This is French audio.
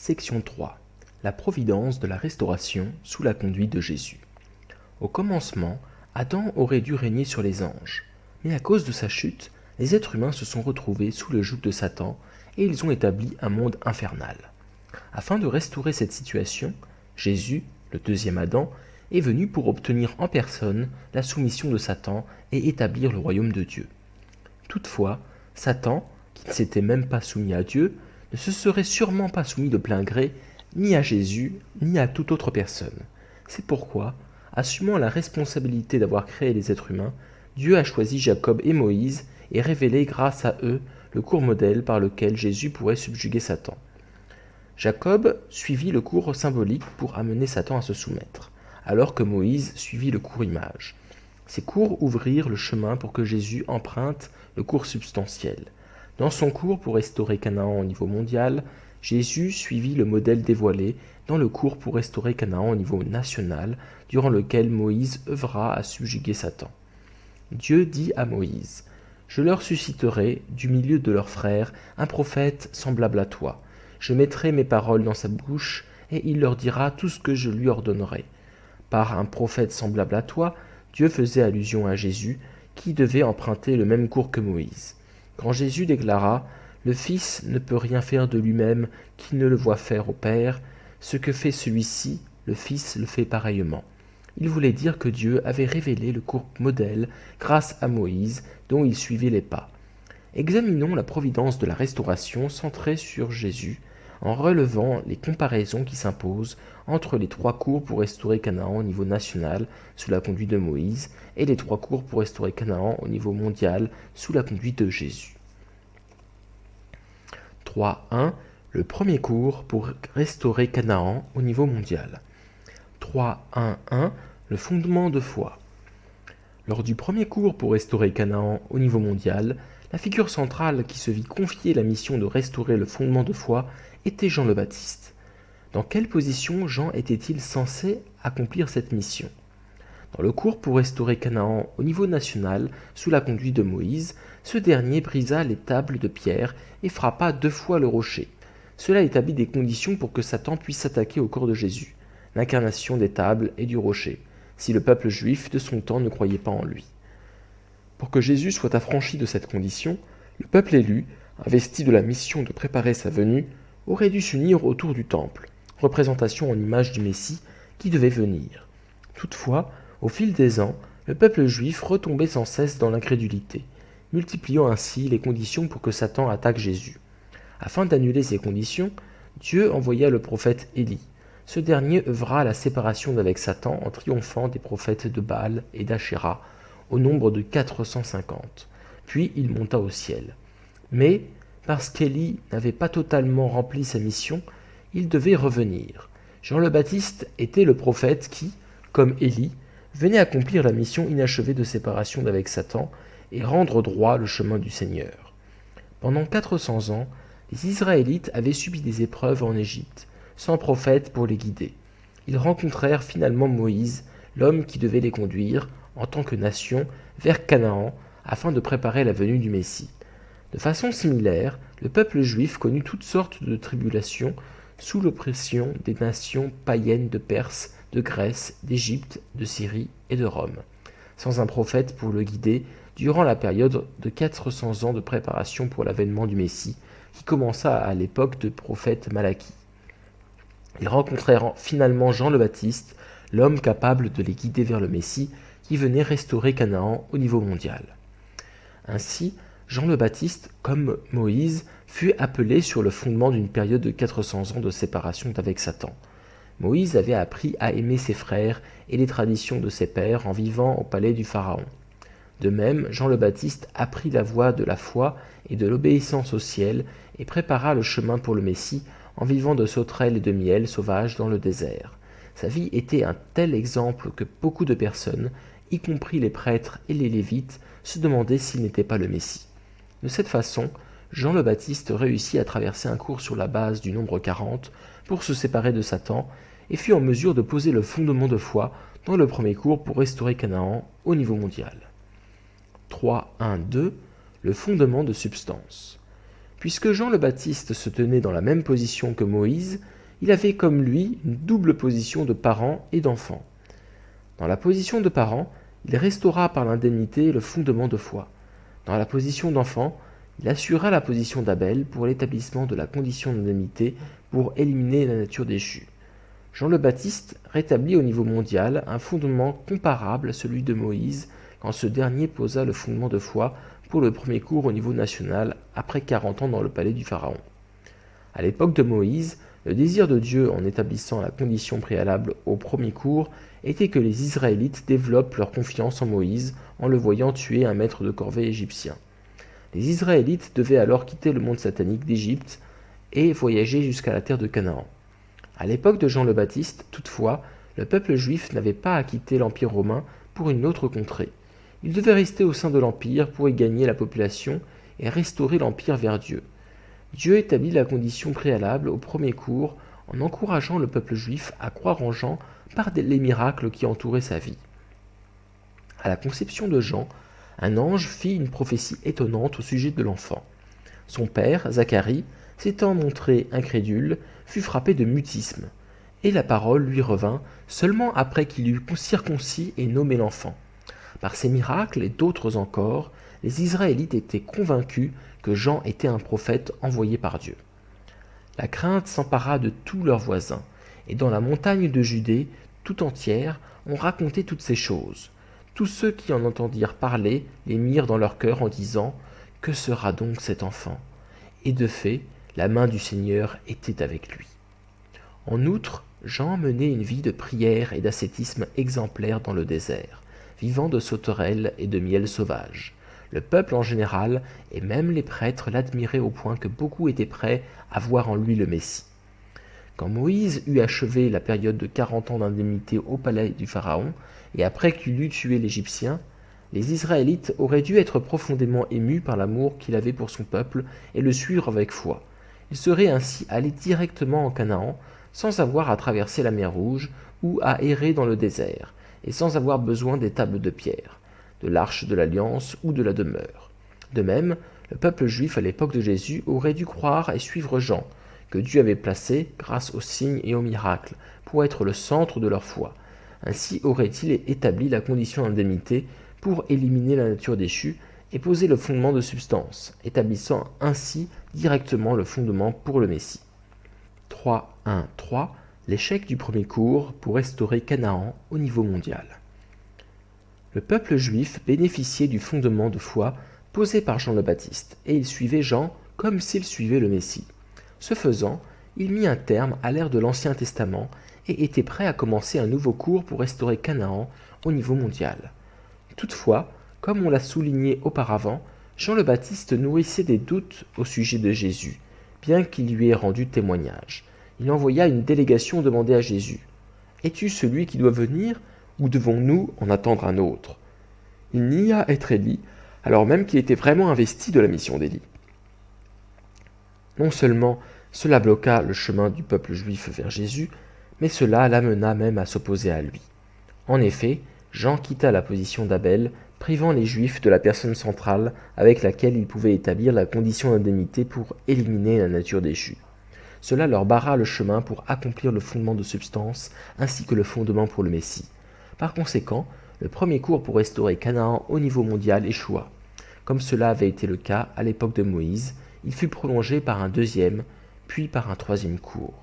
Section 3. La providence de la restauration sous la conduite de Jésus. Au commencement, Adam aurait dû régner sur les anges, mais à cause de sa chute, les êtres humains se sont retrouvés sous le joug de Satan et ils ont établi un monde infernal. Afin de restaurer cette situation, Jésus, le deuxième Adam, est venu pour obtenir en personne la soumission de Satan et établir le royaume de Dieu. Toutefois, Satan, qui ne s'était même pas soumis à Dieu, ne se serait sûrement pas soumis de plein gré ni à Jésus, ni à toute autre personne. C'est pourquoi, assumant la responsabilité d'avoir créé les êtres humains, Dieu a choisi Jacob et Moïse et révélé grâce à eux le court modèle par lequel Jésus pourrait subjuguer Satan. Jacob suivit le cours symbolique pour amener Satan à se soumettre, alors que Moïse suivit le cours image. Ces cours ouvrirent le chemin pour que Jésus emprunte le cours substantiel. Dans son cours pour restaurer Canaan au niveau mondial, Jésus suivit le modèle dévoilé dans le cours pour restaurer Canaan au niveau national, durant lequel Moïse œuvra à subjuguer Satan. Dieu dit à Moïse : « Je leur susciterai, du milieu de leurs frères, un prophète semblable à toi. Je mettrai mes paroles dans sa bouche, et il leur dira tout ce que je lui ordonnerai. » Par un prophète semblable à toi, Dieu faisait allusion à Jésus, qui devait emprunter le même cours que Moïse. Quand Jésus déclara « Le Fils ne peut rien faire de lui-même qu'il ne le voit faire au Père. Ce que fait celui-ci, le Fils le fait pareillement. » Il voulait dire que Dieu avait révélé le cours modèle grâce à Moïse, dont il suivait les pas. Examinons la providence de la restauration centrée sur Jésus, en relevant les comparaisons qui s'imposent entre les trois cours pour restaurer Canaan au niveau national sous la conduite de Moïse et les trois cours pour restaurer Canaan au niveau mondial sous la conduite de Jésus. 3.1. Le premier cours pour restaurer Canaan au niveau mondial. 3.1.1. Le fondement de foi. Lors du premier cours pour restaurer Canaan au niveau mondial, la figure centrale qui se vit confier la mission de restaurer le fondement de foi était Jean le Baptiste. Dans quelle position Jean était-il censé accomplir cette mission ? Dans le cours pour restaurer Canaan au niveau national, sous la conduite de Moïse, ce dernier brisa les tables de pierre et frappa 2 fois le rocher. Cela établit des conditions pour que Satan puisse s'attaquer au corps de Jésus, l'incarnation des tables et du rocher, si le peuple juif de son temps ne croyait pas en lui. Pour que Jésus soit affranchi de cette condition, le peuple élu, investi de la mission de préparer sa venue, aurait dû s'unir autour du temple, représentation en image du Messie qui devait venir. Toutefois, au fil des ans, le peuple juif retombait sans cesse dans l'incrédulité, multipliant ainsi les conditions pour que Satan attaque Jésus. Afin d'annuler ces conditions, Dieu envoya le prophète Élie. Ce dernier œuvra à la séparation d'avec Satan en triomphant des prophètes de Baal et d'Achéra, au nombre de 450. Puis il monta au ciel. Mais, parce qu'Élie n'avait pas totalement rempli sa mission, il devait revenir. Jean le Baptiste était le prophète qui, comme Élie, venait accomplir la mission inachevée de séparation d'avec Satan et rendre droit le chemin du Seigneur. Pendant 400 ans, les Israélites avaient subi des épreuves en Égypte, sans prophète pour les guider. Ils rencontrèrent finalement Moïse, l'homme qui devait les conduire, en tant que nation, vers Canaan, afin de préparer la venue du Messie. De façon similaire, le peuple juif connut toutes sortes de tribulations sous l'oppression des nations païennes de Perse, de Grèce, d'Égypte, de Syrie et de Rome, sans un prophète pour le guider durant la période de 400 ans de préparation pour l'avènement du Messie, qui commença à l'époque de prophète Malachie. Ils rencontrèrent finalement Jean le Baptiste, l'homme capable de les guider vers le Messie, qui venait restaurer Canaan au niveau mondial. Ainsi, Jean le Baptiste, comme Moïse, fut appelé sur le fondement d'une période de 400 ans de séparation d'avec Satan. Moïse avait appris à aimer ses frères et les traditions de ses pères en vivant au palais du Pharaon. De même, Jean le Baptiste apprit la voie de la foi et de l'obéissance au ciel et prépara le chemin pour le Messie en vivant de sauterelles et de miel sauvage dans le désert. Sa vie était un tel exemple que beaucoup de personnes, y compris les prêtres et les lévites, se demandaient s'il n'était pas le Messie. De cette façon, Jean le Baptiste réussit à traverser un cours sur la base du nombre 40 pour se séparer de Satan et fut en mesure de poser le fondement de foi dans le premier cours pour restaurer Canaan au niveau mondial. 3.1.2. Le fondement de substance. Puisque Jean le Baptiste se tenait dans la même position que Moïse, il avait comme lui une double position de parent et d'enfant. Dans la position de parent, il restaura par l'indemnité le fondement de foi. Dans la position d'enfant, il assura la position d'Abel pour l'établissement de la condition d'indemnité pour éliminer la nature déchue. Jean le Baptiste rétablit au niveau mondial un fondement comparable à celui de Moïse quand ce dernier posa le fondement de foi pour le premier cours au niveau national après 40 ans dans le palais du Pharaon. À l'époque de Moïse, le désir de Dieu en établissant la condition préalable au premier cours était que les Israélites développent leur confiance en Moïse en le voyant tuer un maître de corvée égyptien. Les Israélites devaient alors quitter le monde satanique d'Égypte et voyager jusqu'à la terre de Canaan. À l'époque de Jean le Baptiste, toutefois, le peuple juif n'avait pas à quitter l'Empire romain pour une autre contrée. Il devait rester au sein de l'Empire pour y gagner la population et restaurer l'Empire vers Dieu. Dieu établit la condition préalable au premier cours en encourageant le peuple juif à croire en Jean par les miracles qui entouraient sa vie. À la conception de Jean, un ange fit une prophétie étonnante au sujet de l'enfant. Son père, Zacharie, s'étant montré incrédule, fut frappé de mutisme, et la parole lui revint seulement après qu'il eut circoncis et nommé l'enfant. Par ces miracles et d'autres encore, les Israélites étaient convaincus que Jean était un prophète envoyé par Dieu. La crainte s'empara de tous leurs voisins, et dans la montagne de Judée tout entière, on racontait toutes ces choses. Tous ceux qui en entendirent parler les mirent dans leur cœur en disant « Que sera donc cet enfant ?» Et de fait, la main du Seigneur était avec lui. En outre, Jean menait une vie de prière et d'ascétisme exemplaire dans le désert, vivant de sauterelles et de miel sauvage. Le peuple en général, et même les prêtres, l'admiraient au point que beaucoup étaient prêts à voir en lui le Messie. Quand Moïse eut achevé la période de 40 ans d'indemnité au palais du Pharaon, et après qu'il eut tué l'Égyptien, les Israélites auraient dû être profondément émus par l'amour qu'il avait pour son peuple et le suivre avec foi. Ils seraient ainsi allés directement en Canaan, sans avoir à traverser la mer Rouge ou à errer dans le désert, et sans avoir besoin des tables de pierre, de l'arche de l'alliance ou de la demeure. De même, le peuple juif à l'époque de Jésus aurait dû croire et suivre Jean, que Dieu avait placé, grâce aux signes et aux miracles, pour être le centre de leur foi. Ainsi aurait-il établi la condition d'indemnité pour éliminer la nature déchue et poser le fondement de substance, établissant ainsi directement le fondement pour le Messie. 3.1.3 L'échec du premier cours pour restaurer Canaan au niveau mondial. Le peuple juif bénéficiait du fondement de foi posé par Jean le Baptiste, et il suivait Jean comme s'il suivait le Messie. Ce faisant, il mit un terme à l'ère de l'Ancien Testament et était prêt à commencer un nouveau cours pour restaurer Canaan au niveau mondial. Toutefois, comme on l'a souligné auparavant, Jean le Baptiste nourrissait des doutes au sujet de Jésus, bien qu'il lui ait rendu témoignage. Il envoya une délégation demander à Jésus « Es-tu celui qui doit venir, ou devons-nous en attendre un autre ?» Il nia être Élie, alors même qu'il était vraiment investi de la mission d'Élie. Non seulement cela bloqua le chemin du peuple juif vers Jésus, mais cela l'amena même à s'opposer à lui. En effet, Jean quitta la position d'Abel, privant les Juifs de la personne centrale avec laquelle il pouvait établir la condition d'indemnité pour éliminer la nature déchue. Cela leur barra le chemin pour accomplir le fondement de substance ainsi que le fondement pour le Messie. Par conséquent, le premier cours pour restaurer Canaan au niveau mondial échoua. Comme cela avait été le cas à l'époque de Moïse, il fut prolongé par un deuxième, puis par un troisième cours.